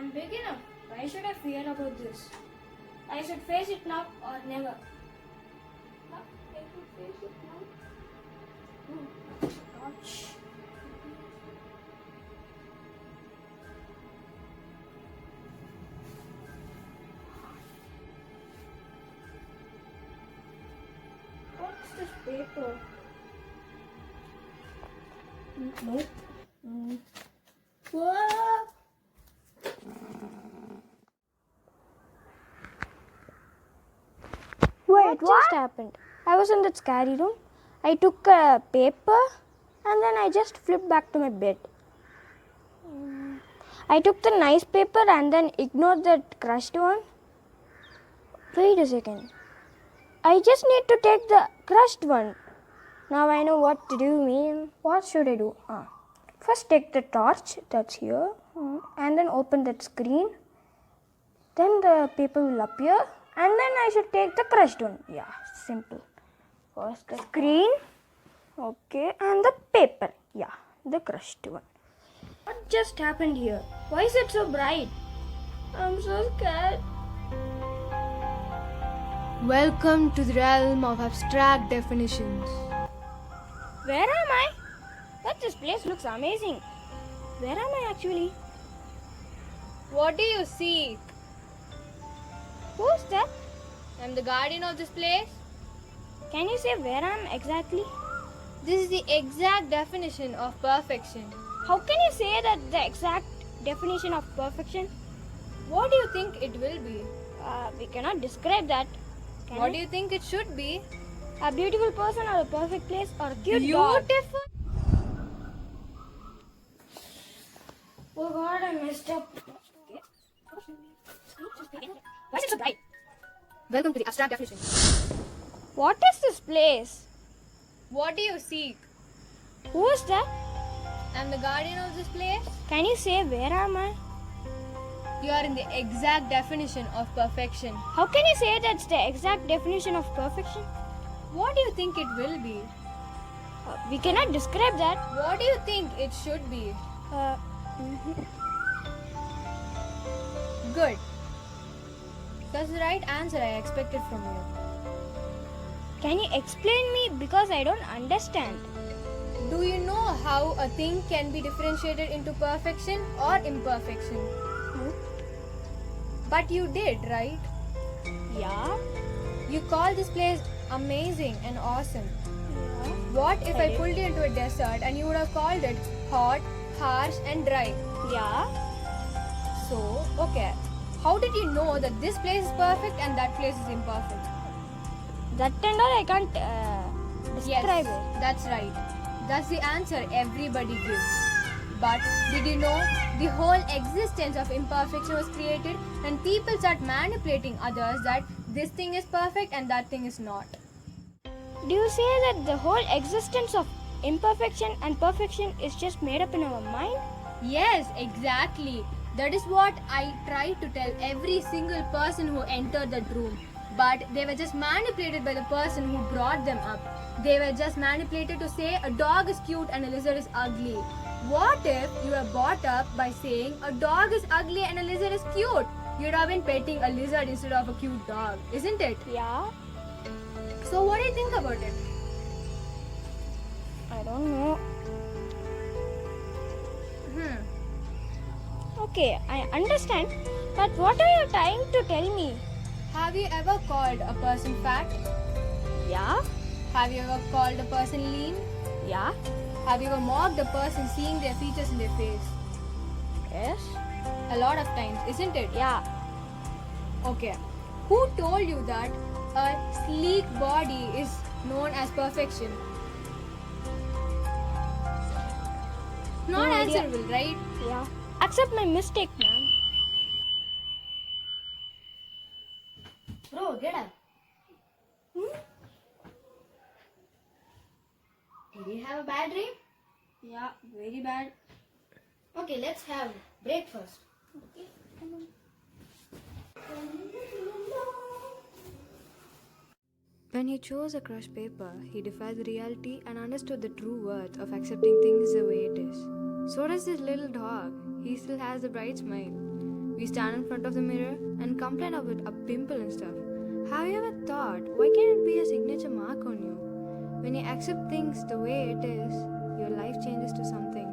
I'm big enough. Why should I fear about this? I should face it now or never. I should face it now. Ouch. What's this paper? Nope. Whoa! Wait, what just happened? I was in that scary room. I took a paper and then I just flipped back to my bed. I took the nice paper and then ignored that crushed one. Wait a second. I just need to take the crushed one. Now I know what to do, man. What should I do? First take the torch that's here and then open that screen. Then the paper will appear and then I should take the crushed one. Yeah, simple. First the screen. Okay, and the paper. Yeah, the crushed one. What just happened here? Why is it so bright? I'm so scared. Welcome to the realm of abstract definitions. Where am I? But this place looks amazing. Where am I actually? What do you seek? Who's that? I'm the guardian of this place. Can you say where I am exactly? This is the exact definition of perfection. How can you say that the exact definition of perfection? What do you think it will be? We cannot describe that. What do you think it should be? A beautiful person or a perfect place or a cute dog? Beautiful? Oh God, I messed up. Why is it so bright? Welcome to the abstract definition. What is this place? What do you seek? Who is that? I'm the guardian of this place. Can you say where am I? You are in the exact definition of perfection. How can you say that's the exact definition of perfection? What do you think it will be? We cannot describe that. What do you think it should be? Good. That's the right answer I expected from you. Can you explain me because I don't understand? Do you know how a thing can be differentiated into perfection or imperfection? But you did, right? Yeah. You call this place amazing and awesome. Yeah. What if I did. pulled you into a desert and you would have called it hot, harsh and dry? Yeah. So, okay. How did you know that this place is perfect and that place is imperfect? That and all I can't describe Yes, it. that's right. That's the answer everybody gives. But did you know the whole existence of imperfection was created and people start manipulating others that this thing is perfect and that thing is not? Do you say that the whole existence of imperfection and perfection is just made up in our mind? Yes, exactly. That is what I try to tell every single person who entered that room. But they were just manipulated by the person who brought them up. They were just manipulated to say a dog is cute and a lizard is ugly. What if you were brought up by saying a dog is ugly and a lizard is cute? You'd have been petting a lizard instead of a cute dog, isn't it? Yeah. So what do you think about it? I don't know. Okay, I understand. But what are you trying to tell me? Have you ever called a person fat? Yeah. Have you ever called a person lean? Yeah. Have you ever mocked a person seeing their features in their face? Yes. A lot of times, isn't it? Yeah. Okay. Who told you that a sleek body is known as perfection? Not No idea. answerable, right? Yeah. Accept my mistake, man. Bro, get up. Did you have a bad dream? Yeah, very bad. Okay, let's have breakfast. Okay. When he chose a crushed paper, he defied the reality and understood the true worth of accepting things the way it is. So does this little dog. He still has a bright smile. We stand in front of the mirror and complain about a pimple and stuff. Have you ever thought, why can't it be a signature mark on you? When you accept things the way it is, your life changes to something